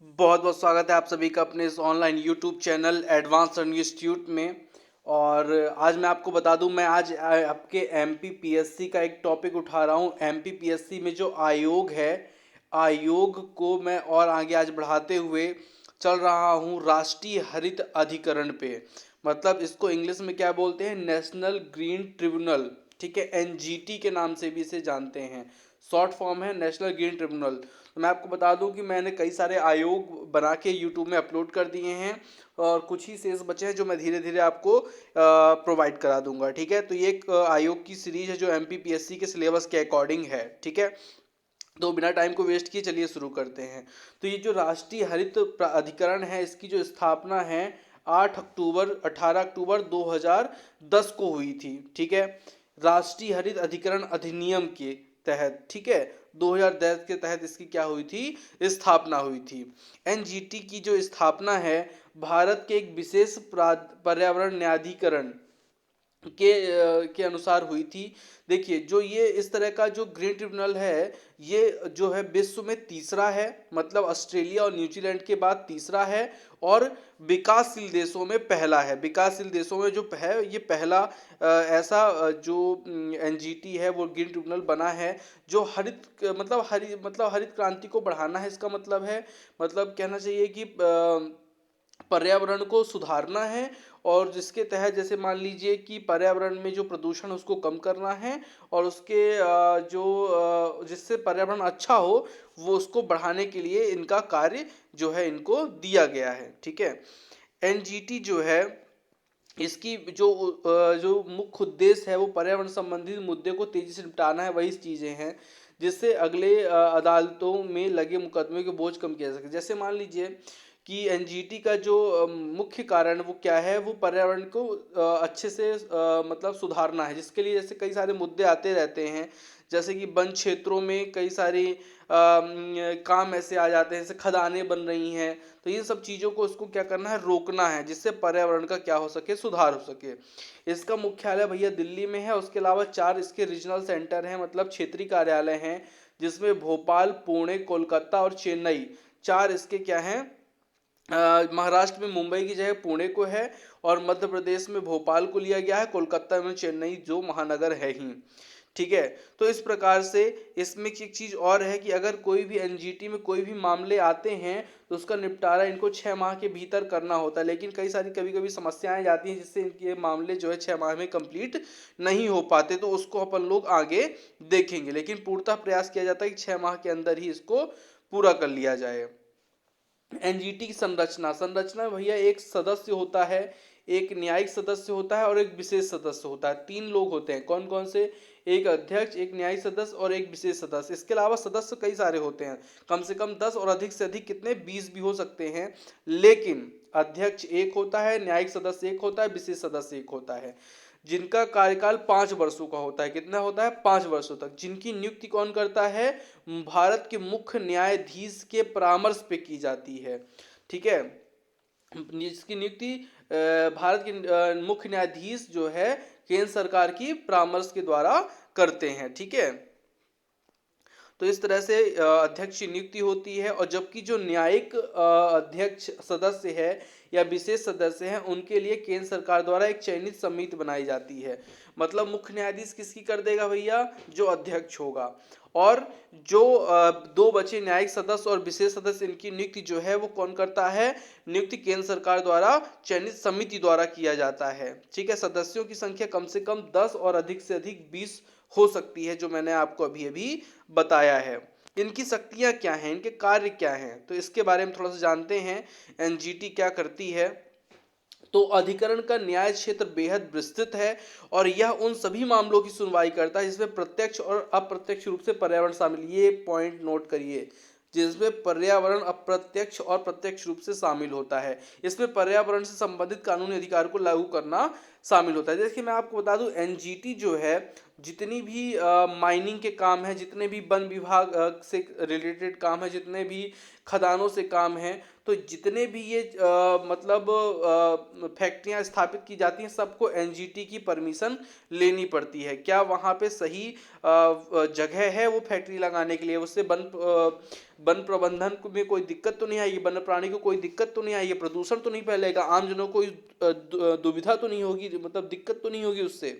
बहुत बहुत स्वागत है आप सभी का अपने इस online YouTube channel advance learning institute में। और आज मैं आपको बता दूं, मैं आज आपके एमपीपीएससी का एक टॉपिक उठा रहा हूं। एमपीपीएससी में जो आयोग है, आयोग को मैं और आगे आज बढ़ाते हुए चल रहा हूं राष्ट्रीय हरित अधिकरण पे। मतलब इसको इंग्लिश में क्या बोलते हैं, नेशनल ग्रीन ट्रिब्यूनल। ठीक है, एनजीटी के नाम से भी इसे जानते हैं। शॉर्ट फॉर्म है नेशनल ग्रीन ट्रिब्यूनल। तो मैं आपको बता दूं कि मैंने कई सारे आयोग बना के यूट्यूब में अपलोड कर दिए हैं और कुछ ही शेष बचे हैं जो मैं धीरे धीरे आपको प्रोवाइड करा दूंगा। ठीक है, तो ये एक आयोग की सीरीज है जो एमपीपीएससी के सिलेबस के अकॉर्डिंग है। ठीक है, तो बिना टाइम को वेस्ट किए चलिए शुरू करते हैं। तो ये जो राष्ट्रीय हरित अधिकरण है, इसकी जो स्थापना है 18 अक्टूबर 2010 को हुई थी। ठीक है, राष्ट्रीय हरित अधिकरण अधिनियम के तहत। ठीक है, 2010 के तहत इसकी क्या हुई थी, स्थापना हुई थी। एनजीटी की जो स्थापना है भारत के एक विशेष पर्यावरण न्यायाधिकरण के अनुसार हुई थी। देखिए, जो ये इस तरह का जो ग्रीन ट्रिब्यूनल है, ये जो है विश्व में तीसरा है। मतलब ऑस्ट्रेलिया और न्यूजीलैंड के बाद तीसरा है और विकासशील देशों में पहला है। विकासशील देशों में जो है ये पहला ऐसा जो एनजीटी है वो ग्रीन ट्रिब्यूनल बना है जो मतलब हरित क्रांति को बढ़ाना है। इसका मतलब है, मतलब कहना चाहिए कि पर्यावरण को सुधारना है और जिसके तहत जैसे मान लीजिए कि पर्यावरण में जो प्रदूषण उसको कम करना है और उसके जिससे पर्यावरण अच्छा हो वो उसको बढ़ाने के लिए इनका कार्य जो है इनको दिया गया है। ठीक है, एनजीटी जो है इसकी जो मुख्य उद्देश्य है वो पर्यावरण संबंधित मुद्दे को तेजी से निपटाना है। वही चीज़ें हैं जिससे अगले अदालतों में लगे मुकदमे के बोझ कम किया जा सके। जैसे मान लीजिए कि एनजीटी का जो मुख्य कारण वो क्या है, वो पर्यावरण को अच्छे से मतलब सुधारना है, जिसके लिए जैसे कई सारे मुद्दे आते रहते हैं। जैसे कि वन क्षेत्रों में कई सारी काम ऐसे आ जाते हैं, जैसे खदानें बन रही हैं। तो इन सब चीज़ों को उसको क्या करना है, रोकना है, जिससे पर्यावरण का क्या हो सके, सुधार हो सके। इसका मुख्यालय भैया दिल्ली में है। उसके अलावा 4 इसके रीजनल सेंटर हैं, मतलब क्षेत्रीय कार्यालय हैं, जिसमें भोपाल, पुणे, कोलकाता और चेन्नई, 4 इसके क्या हैं। महाराष्ट्र में मुंबई की जगह पुणे को है और मध्य प्रदेश में भोपाल को लिया गया है, कोलकाता में चेन्नई जो महानगर है ही। ठीक है, तो इस प्रकार से इसमें एक चीज़ और है कि अगर कोई भी एनजीटी में कोई भी मामले आते हैं तो उसका निपटारा इनको 6 माह के भीतर करना होता है। लेकिन कई सारी कभी कभी समस्याएं जाती हैं जिससे इनके मामले जो है 6 माह में कंप्लीट नहीं हो पाते, तो उसको अपन लोग आगे देखेंगे। लेकिन पूर्णतः प्रयास किया जाता है कि 6 माह के अंदर ही इसको पूरा कर लिया जाए। एनजीटी की संरचना, संरचना भैया एक सदस्य होता है, एक न्यायिक सदस्य होता है और एक विशेष सदस्य होता है। 3 लोग होते हैं। कौन कौन से, एक अध्यक्ष, एक न्यायिक सदस्य और एक विशेष सदस्य। इसके अलावा सदस्य कई सारे होते हैं, कम से कम 10 और अधिक से अधिक कितने, 20 भी हो सकते हैं। लेकिन अध्यक्ष एक होता है, न्यायिक सदस्य एक होता है, विशेष सदस्य एक होता है, जिनका कार्यकाल 5 वर्षों का होता है। कितना होता है, 5 वर्षों तक। जिनकी नियुक्ति कौन करता है, भारत के मुख्य न्यायाधीश के परामर्श पे की जाती है। ठीक है, जिसकी नियुक्ति भारत के मुख्य न्यायाधीश जो है केंद्र सरकार की परामर्श के द्वारा करते हैं। ठीक है, तो इस तरह से अध्यक्ष की नियुक्ति होती है। और जबकि जो न्यायिक अध्यक्ष सदस्य है या विशेष सदस्य हैं, उनके लिए केंद्र सरकार द्वारा एक चयनित समिति बनाई जाती है। मतलब मुख्य न्यायाधीश किसकी कर देगा भैया, जो अध्यक्ष होगा। और जो 2 बचे न्यायिक सदस्य और विशेष सदस्य, इनकी नियुक्ति जो है वो कौन करता है, नियुक्ति केंद्र सरकार द्वारा चयनित समिति द्वारा किया जाता है। ठीक है, सदस्यों की संख्या कम से कम 10 और अधिक से अधिक 20 हो सकती है, जो मैंने आपको अभी अभी बताया है। इनकी शक्तियां क्या हैं, इनके कार्य क्या हैं, तो इसके बारे में थोड़ा सा जानते हैं। एनजीटी क्या करती है, तो अधिकरण का न्याय क्षेत्र बेहद विस्तृत है और यह उन सभी मामलों की सुनवाई करता है जिसमें प्रत्यक्ष और अप्रत्यक्ष रूप से पर्यावरण शामिल। ये पॉइंट नोट करिए, जिसमें पर्यावरण अप्रत्यक्ष और प्रत्यक्ष रूप से शामिल होता है। इसमें पर्यावरण से संबंधित कानूनी अधिकार को लागू करना शामिल होता है। देखिए, मैं आपको बता दूं, एनजीटी जो है जितनी भी माइनिंग के काम है, जितने भी वन विभाग से रिलेटेड काम है, जितने भी खदानों से काम है, तो जितने भी ये मतलब फैक्ट्रियां स्थापित की जाती हैं, सबको एनजीटी की परमिशन लेनी पड़ती है। क्या वहाँ पे सही जगह है वो फैक्ट्री लगाने के लिए? उससे वन प्रबंधन में कोई दिक्कत तो नहीं आएगी? वन्य प्राणी को कोई दिक्कत तो नहीं आएगी? प्रदूषण तो नहीं फैलेगा? आमजनों को कोई दुविधा तो नहीं होगी, मतलब दिक्कत तो नहीं होगी उससे?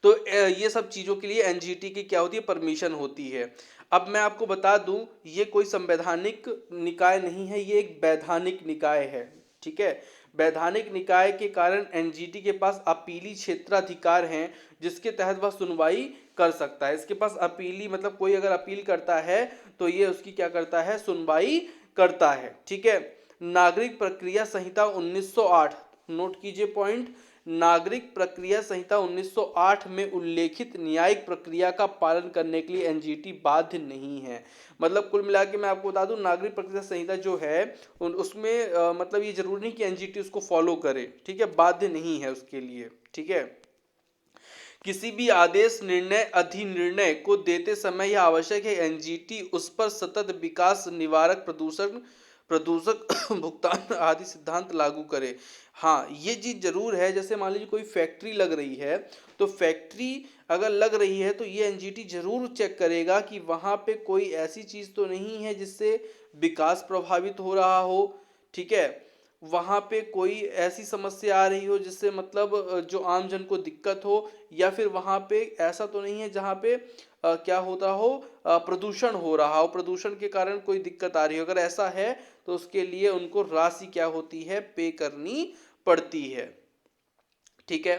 तो ये सब चीज़ों के लिए एनजीटी की क्या होती है? परमिशन होती है। अब मैं आपको बता दूं, ये कोई संवैधानिक निकाय नहीं है, ये एक वैधानिक निकाय है। ठीक है, वैधानिक निकाय के कारण एनजीटी के पास अपीली क्षेत्राधिकार हैं, जिसके तहत वह सुनवाई कर सकता है। इसके पास अपीली मतलब कोई अगर अपील करता है तो ये उसकी क्या करता है? सुनवाई करता है। ठीक है, नागरिक प्रक्रिया संहिता 1908, नोट कीजिए पॉइंट, नागरिक प्रक्रिया संहिता 1908 में उल्लेखित न्यायिक प्रक्रिया का पालन करने के लिए एनजीटी बाध्य नहीं है। मतलब कुल मिला के मैं आपको बता दूं, नागरिक प्रक्रिया संहिता जो है उसमें मतलब ये जरूरी नहीं कि एनजीटी उसको फॉलो करे। ठीक है, बाध्य नहीं है उसके लिए। ठीक है, किसी भी आदेश, निर्णय, अधिनिर्णय को देते समय यह आवश्यक है एनजीटी उस पर सतत विकास, निवारक, प्रदूषण प्रदूषक भुगतान आदि सिद्धांत लागू करे। हाँ, ये चीज जरूर है। जैसे मान लीजिए कोई फैक्ट्री लग रही है, तो फैक्ट्री अगर लग रही है तो ये एनजीटी जरूर चेक करेगा कि वहां पे कोई ऐसी चीज तो नहीं है जिससे विकास प्रभावित हो रहा हो। ठीक है, वहाँ पे कोई ऐसी समस्या आ रही हो जिससे मतलब जो आम जन को दिक्कत हो, या फिर वहाँ पे ऐसा तो नहीं है जहाँ पे क्या होता हो, प्रदूषण हो रहा हो, प्रदूषण के कारण कोई दिक्कत आ रही हो। अगर ऐसा है तो उसके लिए उनको राशि क्या होती है? पे करनी पड़ती है। ठीक है,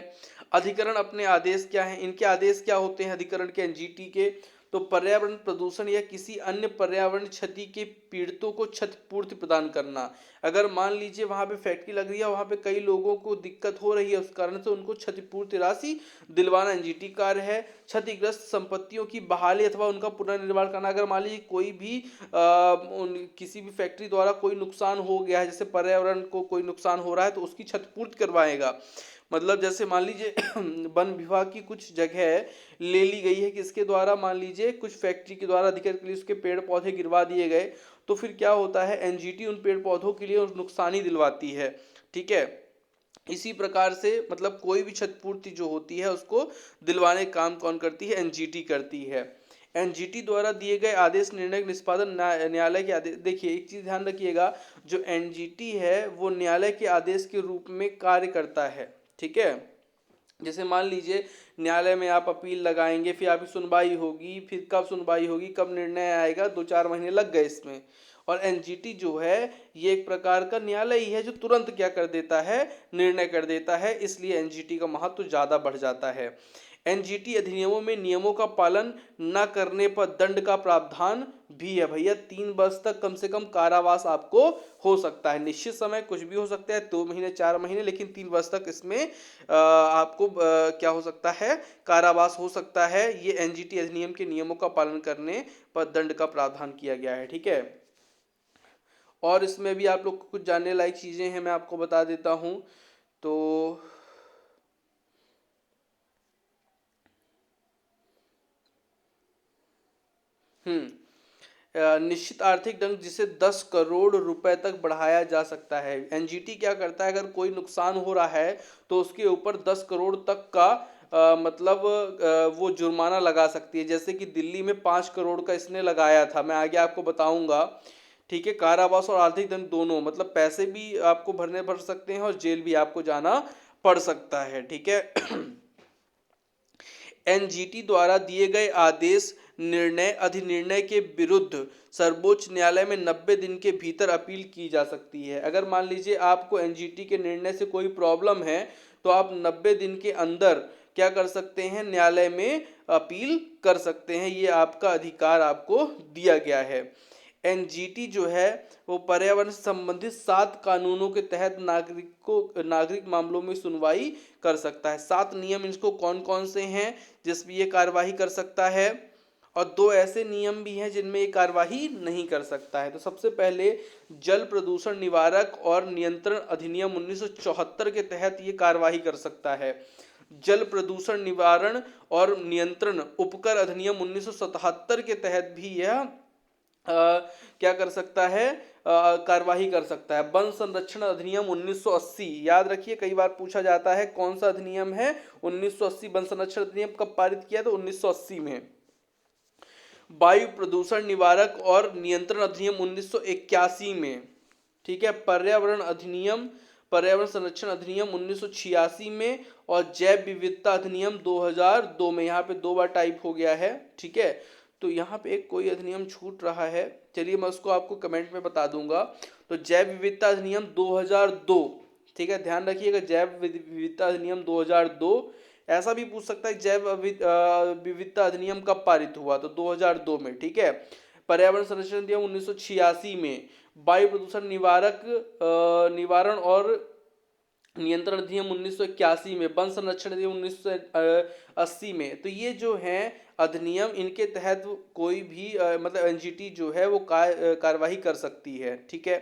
अधिकरण अपने आदेश क्या हैं? इनके आदेश क्या होते हैं अधिकरण के एनजीटी के? तो पर्यावरण प्रदूषण या किसी अन्य पर्यावरण क्षति के पीड़ितों को क्षतिपूर्ति प्रदान करना। अगर मान लीजिए वहां पे फैक्ट्री लग रही है, वहां पे कई लोगों को दिक्कत हो रही है, उस कारण से उनको क्षतिपूर्ति राशि दिलवाना एनजीटी कार्य है। क्षतिग्रस्त संपत्तियों की बहाली अथवा उनका पुनर्निर्माण करना। अगर मान लीजिए कोई भी किसी भी फैक्ट्री द्वारा कोई नुकसान हो गया है, जैसे पर्यावरण को कोई नुकसान हो रहा है, तो उसकी क्षतिपूर्ति करवाएगा। मतलब जैसे मान लीजिए वन विभाग की कुछ जगह ले ली गई है, किसके द्वारा? मान लीजिए कुछ फैक्ट्री के द्वारा अधिकार के लिए उसके पेड़ पौधे गिरवा दिए गए, तो फिर क्या होता है? एनजीटी उन पेड़ पौधों के लिए नुकसानी दिलवाती है। ठीक है, इसी प्रकार से मतलब कोई भी क्षतिपूर्ति जो होती है उसको दिलवाने का काम कौन करती है? एनजीटी करती है। एनजीटी द्वारा दिए गए आदेश, निर्णय का निष्पादन न्यायालय के आदेश। देखिए एक चीज ध्यान रखिएगा, जो एनजीटी है वो न्यायालय के आदेश के रूप में कार्य करता है। ठीक है, जैसे मान लीजिए न्यायालय में आप अपील लगाएंगे, फिर आपकी सुनवाई होगी, फिर कब सुनवाई होगी, कब निर्णय आएगा, 2-4 महीने लग गए इसमें। और एनजीटी जो है ये एक प्रकार का न्यायालय ही है जो तुरंत क्या कर देता है? निर्णय कर देता है। इसलिए एनजीटी का महत्व ज्यादा बढ़ जाता है। एनजीटी अधिनियमों में नियमों का पालन न करने पर दंड का प्रावधान भी है। भैया 3 वर्ष तक कम से कम कारावास आपको हो सकता है। निश्चित समय कुछ भी हो सकता है, 2 महीने 4 महीने, लेकिन 3 वर्ष तक इसमें आपको क्या हो सकता है? कारावास हो सकता है। ये एनजीटी अधिनियम के नियमों का पालन करने पर दंड का प्रावधान किया गया है। ठीक है, और इसमें भी आप लोग को कुछ जानने लायक चीजें हैं, मैं आपको बता देता हूं। तो निश्चित आर्थिक दंड जिसे 10 करोड़ रुपए तक बढ़ाया जा सकता है। एनजीटी क्या करता है? अगर कोई नुकसान हो रहा है तो उसके ऊपर 10 करोड़ तक का मतलब वो जुर्माना लगा सकती है। जैसे कि दिल्ली में 5 करोड़ का इसने लगाया था, मैं आगे आपको बताऊंगा। ठीक है, कारावास और आर्थिक दंड दोनों, मतलब पैसे भी आपको भरने पड़ सकते हैं और जेल भी आपको जाना पड़ सकता है। ठीक है, एनजीटी द्वारा दिए गए आदेश, निर्णय, अधिनिर्णय के विरुद्ध सर्वोच्च न्यायालय में 90 दिन के भीतर अपील की जा सकती है। अगर मान लीजिए आपको एनजीटी के निर्णय से कोई प्रॉब्लम है, तो आप 90 दिन के अंदर क्या कर सकते हैं? न्यायालय में अपील कर सकते हैं। ये आपका अधिकार आपको दिया गया है। एनजीटी जो है वो पर्यावरण से संबंधित 7 कानूनों के तहत नागरिक मामलों में सुनवाई कर सकता है। 7 नियम इसको कौन कौन से हैं जिसमें ये कार्यवाही कर सकता है, और 2 ऐसे नियम भी हैं जिनमें ये कार्यवाही नहीं कर सकता है। तो सबसे पहले जल प्रदूषण निवारक और नियंत्रण अधिनियम 1974 के तहत ये कार्यवाही कर सकता है। जल प्रदूषण निवारण और नियंत्रण उपकर अधिनियम 1977 के तहत भी यह क्या कर सकता है, कार्यवाही कर सकता है। वन संरक्षण अधिनियम 1980, याद रखिए कई बार पूछा जाता है कौन सा अधिनियम है। 1980 वन संरक्षण अधिनियम कब पारित किया, तो 1980 में। वायु प्रदूषण निवारक और नियंत्रण अधिनियम 1981 में, ठीक है। पर्यावरण अधिनियम, पर्यावरण संरक्षण अधिनियम 1986 में, और जैव विविधता अधिनियम 2002 में। यहाँ पे 2 बार टाइप हो गया है, ठीक है। तो यहाँ पे एक कोई अधिनियम छूट रहा है, चलिए मैं उसको आपको कमेंट में बता दूंगा। तो जैव विविधता अधिनियम 2002, ठीक है, ध्यान रखिएगा, जैव विविधता अधिनियम 2002। ऐसा भी पूछ सकता है जैव विविधता अधिनियम कब पारित हुआ, तो 2002 में, ठीक है। पर्यावरण संरक्षण अधिनियम 1986 में। वायु प्रदूषण निवारण और नियंत्रण अधिनियम 1981 में। वन संरक्षण अधिनियम 1980 में। तो ये जो हैं अधिनियम, इनके तहत कोई भी मतलब एनजीटी जो है वो कार्यवाही कर सकती है, ठीक है।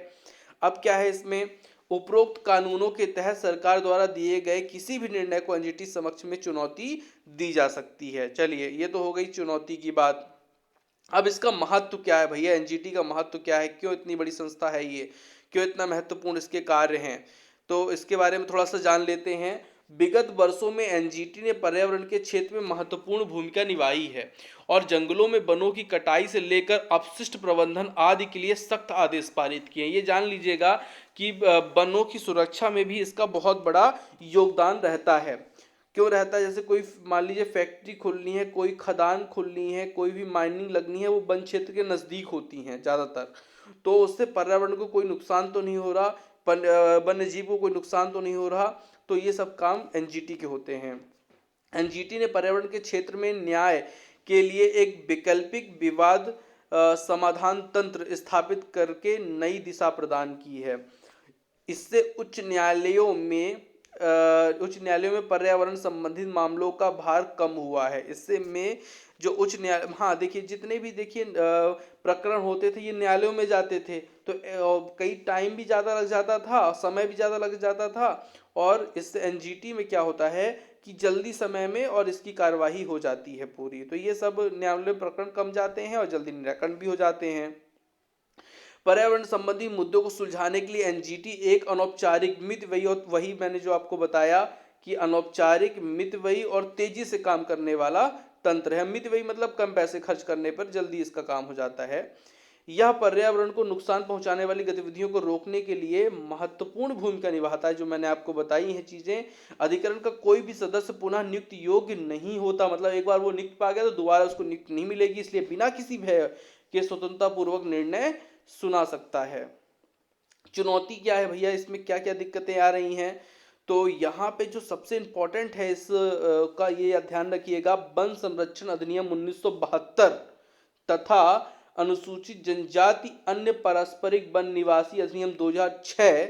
अब क्या है इसमें, उपरोक्त कानूनों के तहत सरकार द्वारा दिए गए किसी भी निर्णय को एनजीटी समक्ष में चुनौती दी जा सकती है। चलिए ये तो हो गई चुनौती की बात। अब इसका महत्व क्या है भैया, एनजीटी का महत्व क्या है, क्यों इतनी बड़ी संस्था है ये, क्यों इतना महत्वपूर्ण इसके कार्य हैं, तो इसके बारे में थोड़ा सा जान लेते हैं। विगत वर्षों में एनजीटी ने पर्यावरण के क्षेत्र में महत्वपूर्ण भूमिका निभाई है और जंगलों में वनों की कटाई से लेकर अपशिष्ट प्रबंधन आदि के लिए सख्त आदेश पारित किए। ये जान लीजिएगा कि वनों की सुरक्षा में भी इसका बहुत बड़ा योगदान रहता है। क्यों रहता है, जैसे कोई मान लीजिए फैक्ट्री खुलनी है, कोई खदान खुलनी है, कोई भी माइनिंग लगनी है, वो वन क्षेत्र के नज़दीक होती हैं ज़्यादातर, तो उससे पर्यावरण को कोई नुकसान तो नहीं हो रहा, वन्य जीव को कोई नुकसान तो नहीं हो रहा। तो ये सब काम एनजीटी के होते हैं। एनजीटी ने पर्यावरण के क्षेत्र में न्याय के लिए एक वैकल्पिक विवाद समाधान तंत्र स्थापित करके नई दिशा प्रदान की है। इससे उच्च न्यायालयों में पर्यावरण संबंधित मामलों का भार कम हुआ है। इससे में जो उच्च न्यायालय, हाँ देखिए जितने भी देखिए प्रकरण होते थे ये न्यायालयों में जाते थे, तो कई टाइम भी ज़्यादा लग जाता था, समय भी ज़्यादा लग जाता था। और इससे एनजीटी में क्या होता है कि जल्दी समय में और इसकी कार्यवाही हो जाती है पूरी। तो ये सब न्यायालय प्रकरण कम जाते हैं और जल्दी निराकरण भी हो जाते हैं। पर्यावरण संबंधी मुद्दों को सुलझाने के लिए एनजीटी एक अनौपचारिक, मितव्ययी, और वही मैंने जो आपको बताया कि अनौपचारिक, मितव्ययी और तेजी से काम करने वाला तंत्र है। मितव्ययी मतलब कम पैसे खर्च करने पर जल्दी इसका काम हो जाता है। यह पर्यावरण को नुकसान पहुंचाने वाली गतिविधियों को रोकने के लिए महत्वपूर्ण भूमिका निभाता है। जो मैंने आपको बताई हैं चीजें, अधिकरण का कोई भी सदस्य पुनः नियुक्त योग्य नहीं होता, मतलब एक बार वो नियुक्त पा गया तो दोबारा उसको नियुक्त नहीं मिलेगी, इसलिए बिना किसी भय के स्वतंत्रता पूर्वक निर्णय सुना सकता है। चुनौती क्या है भैया, इसमें क्या क्या दिक्कतें आ रही हैं, तो यहाँ पे जो सबसे इम्पोर्टेंट है इस का ये ध्यान रखिएगा, वन संरक्षण अधिनियम 1972 तथा अनुसूचित जनजाति अन्य पारस्परिक वन निवासी अधिनियम 2006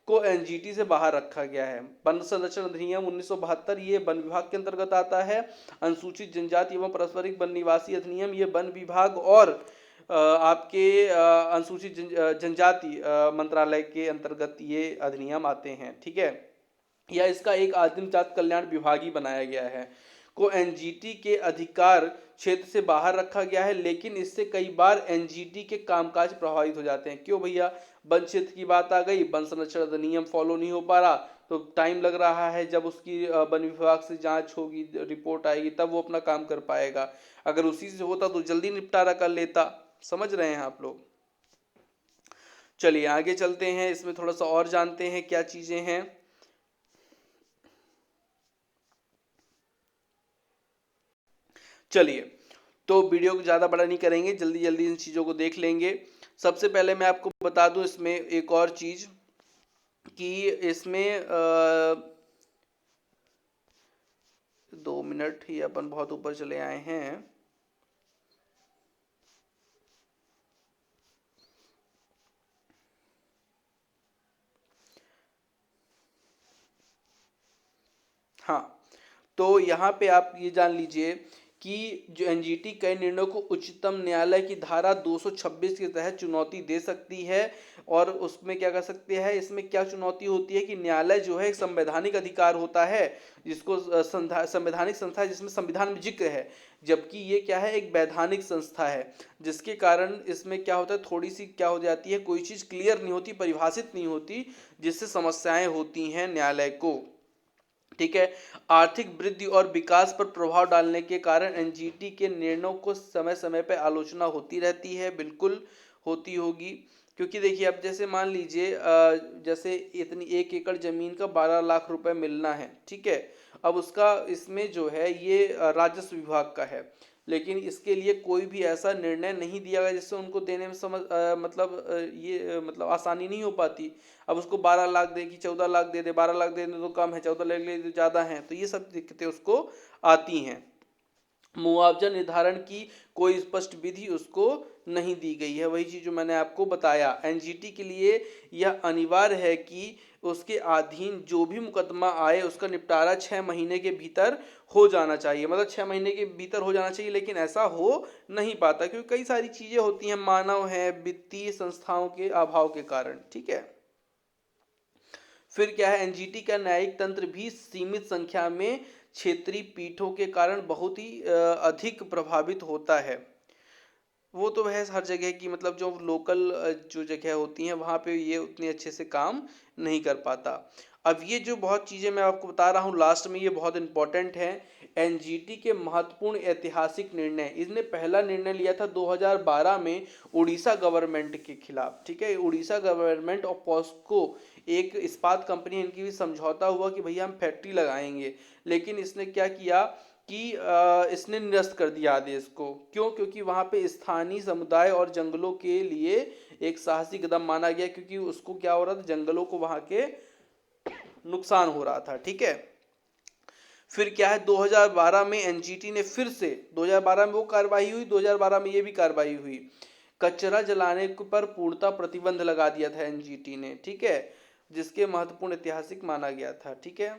को एनजीटी से बाहर रखा गया है। वन संरक्षण अधिनियम 1972 ये वन विभाग के अंतर्गत आता है। अनुसूचित जनजाति एवं पारस्परिक वन निवासी अधिनियम ये वन विभाग और आपके अनुसूचित जनजाति मंत्रालय के अंतर्गत ये अधिनियम आते हैं, ठीक है। या इसका एक आदिम जात कल्याण विभाग ही बनाया गया है, को एनजीटी के अधिकार क्षेत्र से बाहर रखा गया है। लेकिन इससे कई बार एनजीटी के कामकाज प्रभावित हो जाते हैं। क्यों भैया, वन क्षेत्र की बात आ गई, वन संरक्षण अधिनियम फॉलो नहीं हो पा रहा, तो टाइम लग रहा है, जब उसकी वन विभाग से जांच होगी, रिपोर्ट आएगी, तब वो अपना काम कर पाएगा। अगर उसी से होता तो जल्दी निपटारा कर लेता। समझ रहे हैं आप लोग। चलिए आगे चलते हैं, इसमें थोड़ा सा और जानते हैं क्या चीजें हैं। चलिए, तो वीडियो को ज़्यादा बड़ा नहीं करेंगे, जल्दी जल्दी इन चीज़ों को देख लेंगे। सबसे पहले मैं आपको बता दूं इसमें एक और चीज़ कि इसमें 2 मिनट ही, अपन बहुत ऊपर चले आए हैं। हाँ, तो यहाँ पे आप ये जान लीजिए कि जो एनजीटी कई निर्णयों को उच्चतम न्यायालय की धारा 226 के तहत चुनौती दे सकती है। और उसमें क्या कर सकते हैं, इसमें क्या चुनौती होती है कि न्यायालय जो है एक संवैधानिक अधिकार होता है, जिसको संवैधानिक संस्था है जिसमें संविधान में जिक्र है, जबकि ये क्या है, एक वैधानिक संस्था है, जिसके कारण इसमें क्या होता है, थोड़ी सी क्या हो जाती है, कोई चीज़ क्लियर नहीं होती, परिभाषित नहीं होती, जिससे समस्याएं होती हैं न्यायालय को। ठीक है। आर्थिक वृद्धि और विकास पर प्रभाव डालने के कारण एनजीटी के निर्णयों को समय समय पर आलोचना होती रहती है, बिल्कुल होती होगी। क्योंकि देखिए अब जैसे मान लीजिए जैसे इतनी 1 एकड़ जमीन का 12 लाख रुपए मिलना है, ठीक है। अब उसका इसमें जो है ये राजस्व विभाग का है, लेकिन इसके लिए कोई भी ऐसा निर्णय नहीं दिया गया जिससे उनको देने में मतलब आसानी नहीं हो पाती। अब उसको 12 लाख दे कि 14 लाख दे दे, 12 लाख दे दे तो कम है, 14 लाख ले तो ज़्यादा है, तो ये सब दिक्कतें उसको आती हैं। मुआवजा निर्धारण की कोई स्पष्ट विधि उसको नहीं दी गई है, वही चीज़ जो मैंने आपको बताया। एनजीटी के लिए यह अनिवार्य है कि उसके अधीन जो भी मुकदमा आए उसका निपटारा 6 महीने के भीतर हो जाना चाहिए, मतलब 6 महीने के भीतर हो जाना चाहिए, लेकिन ऐसा हो नहीं पाता क्योंकि कई सारी चीज़ें होती हैं, मानव है, वित्तीय संस्थाओं के अभाव के कारण। ठीक है। फिर क्या है, एनजीटी का न्यायिक तंत्र भी सीमित संख्या में क्षेत्रीय पीठों के कारण बहुत ही अधिक प्रभावित होता है। वो तो है हर जगह की, मतलब जो लोकल जो जगह होती हैं वहाँ पे ये उतने अच्छे से काम नहीं कर पाता। अब ये जो बहुत चीज़ें मैं आपको बता रहा हूँ लास्ट में, ये बहुत इंपॉर्टेंट है। एनजीटी के महत्वपूर्ण ऐतिहासिक निर्णय, इसने पहला निर्णय लिया था 2012 में उड़ीसा गवर्नमेंट के खिलाफ। ठीक है। उड़ीसा गवर्नमेंट और पॉस्को एक इस्पात कंपनी, इनकी भी समझौता हुआ कि भैया हम फैक्ट्री लगाएंगे, लेकिन इसने क्या किया कि इसने निरस्त कर दिया आदेश को। क्यों? क्योंकि वहाँ पे स्थानीय समुदाय और जंगलों के लिए एक साहसी कदम माना गया, क्योंकि उसको क्या हो रहा था, जंगलों को वहाँ के नुकसान हो रहा था। ठीक है। फिर क्या है, 2012 में एनजीटी ने फिर से, 2012 में वो कार्रवाई हुई, 2012 में ये भी कार्रवाई हुई, कचरा जलाने पर पूर्णतः प्रतिबंध लगा दिया था एनजीटी ने। ठीक है। जिसके महत्वपूर्ण ऐतिहासिक माना गया था। ठीक है।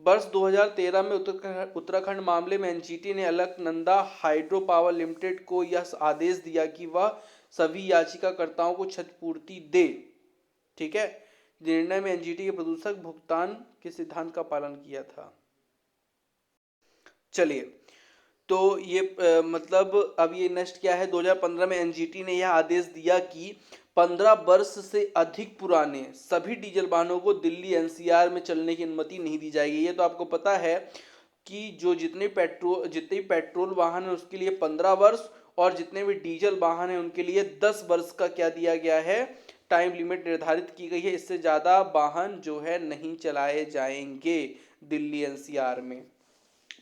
वर्ष 2013 में उत्तराखंड मामले में एनजीटी ने अलकनंदा हाइड्रो पावर लिमिटेड को यह आदेश दिया कि वह सभी याचिकाकर्ताओं को क्षतिपूर्ति दे। ठीक है। निर्णय में एनजीटी के प्रदूषक भुगतान के सिद्धांत का पालन किया था। चलिए, तो ये मतलब अब ये नेक्स्ट क्या है, 2015 में एनजीटी ने यह आदेश दिया कि 15 वर्ष से अधिक पुराने सभी डीजल वाहनों को दिल्ली एनसीआर में चलने की अनुमति नहीं दी जाएगी। ये तो आपको पता है कि जो जितने पेट्रोल वाहन है उसके लिए 15 वर्ष, और जितने भी डीजल वाहन है उनके लिए 10 वर्ष का क्या दिया गया है, टाइम लिमिट निर्धारित की गई है। इससे ज़्यादा वाहन जो है नहीं चलाए जाएंगे दिल्ली एनसीआर में।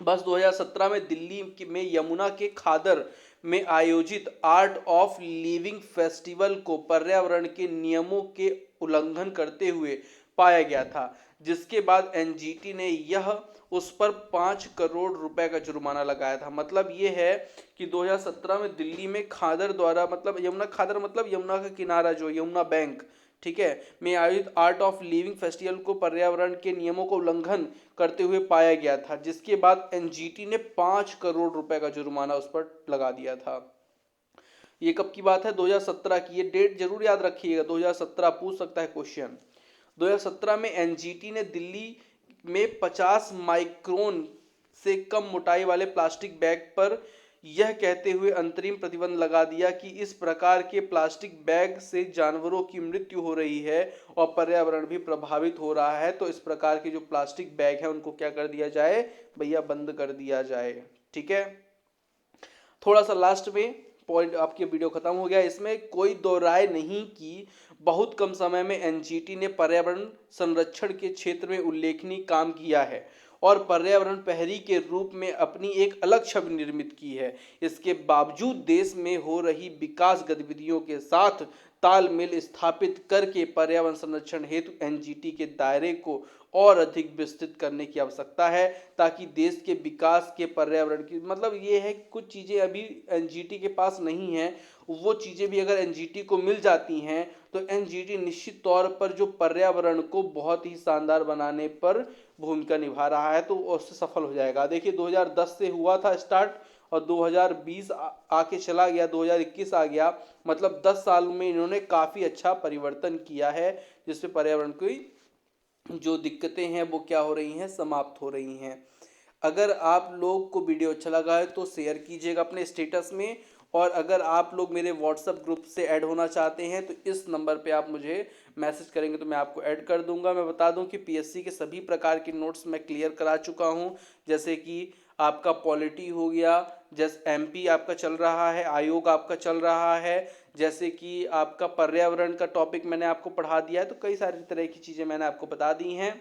बस 2017 में दिल्ली में यमुना के खादर में आयोजित आर्ट ऑफ लिविंग फेस्टिवल को पर्यावरण के नियमों के उल्लंघन करते हुए पाया गया था, जिसके बाद एनजीटी ने यह उस पर 5 करोड़ रुपए का जुर्माना लगाया था। मतलब ये है कि 2017 में दिल्ली में खादर द्वारा, मतलब यमुना खादर मतलब यमुना का किनारा जो यमुना बैंक, ठीक है, में आयोजित आर्ट ऑफ लिविंग फेस्टिवल को पर्यावरण के नियमों को उल्लंघन करते हुए पाया गया था, जिसके बाद एनजीटी ने 5 करोड़ रुपए का जुर्माना उस पर लगा दिया था। ये कब की बात है, 2017 की। ये डेट जरूर याद रखिएगा, 2017 पूछ सकता है क्वेश्चन। 2017 में एनजीटी ने दिल्ली में 50 माइक्रोन से कम मोटाई वाले प्लास्टिक बैग पर यह कहते हुए अंतरिम प्रतिबंध लगा दिया कि इस प्रकार के प्लास्टिक बैग से जानवरों की मृत्यु हो रही है और पर्यावरण भी प्रभावित हो रहा है, तो इस प्रकार के जो प्लास्टिक बैग है उनको क्या कर दिया जाए भैया, बंद कर दिया जाए। ठीक है। थोड़ा सा लास्ट में पॉइंट, आपकी वीडियो खत्म हो गया, इसमें कोई दो राय नहीं कि बहुत कम समय में एनजीटी ने पर्यावरण संरक्षण के क्षेत्र में उल्लेखनीय काम किया है और पर्यावरण प्रहरी के रूप में अपनी एक अलग छवि निर्मित की है। इसके बावजूद देश में हो रही विकास गतिविधियों के साथ तालमेल स्थापित करके पर्यावरण संरक्षण हेतु एनजीटी के दायरे को और अधिक विस्तृत करने की आवश्यकता है, ताकि देश के विकास के पर्यावरण की मतलब ये है कि कुछ चीज़ें अभी एनजीटी के पास नहीं है, वो चीज़ें भी अगर एनजीटी को मिल जाती हैं तो एनजीटी निश्चित तौर पर जो पर्यावरण को बहुत ही शानदार बनाने पर भूमिका निभा रहा है, तो उससे सफल हो जाएगा। देखिए 2010 से हुआ था स्टार्ट और 2020 आके चला गया, 2021 आ गया, मतलब 10 साल में इन्होंने काफ़ी अच्छा परिवर्तन किया है, जिससे पर्यावरण की जो दिक्कतें हैं वो क्या हो रही हैं, समाप्त हो रही हैं। अगर आप लोग को वीडियो अच्छा लगा है तो शेयर कीजिएगा अपने स्टेटस में, और अगर आप लोग मेरे व्हाट्सएप ग्रुप से ऐड होना चाहते हैं तो इस नंबर पे आप मुझे मैसेज करेंगे तो मैं आपको ऐड कर दूंगा। मैं बता दूं कि पीएससी के सभी प्रकार के नोट्स मैं क्लियर करा चुका हूं, जैसे कि आपका पॉलिटी हो गया, जैसे एमपी आपका चल रहा है, आयोग आपका चल रहा है, जैसे कि आपका पर्यावरण का टॉपिक मैंने आपको पढ़ा दिया है, तो कई सारी तरह की चीज़ें मैंने आपको बता दी हैं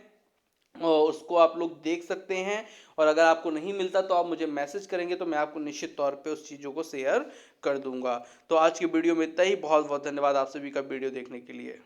और उसको आप लोग देख सकते हैं। और अगर आपको नहीं मिलता तो आप मुझे मैसेज करेंगे तो मैं आपको निश्चित तौर पे उस चीज़ों को शेयर कर दूंगा। तो आज की वीडियो में इतना ही। बहुत बहुत धन्यवाद आप सभी का वीडियो देखने के लिए।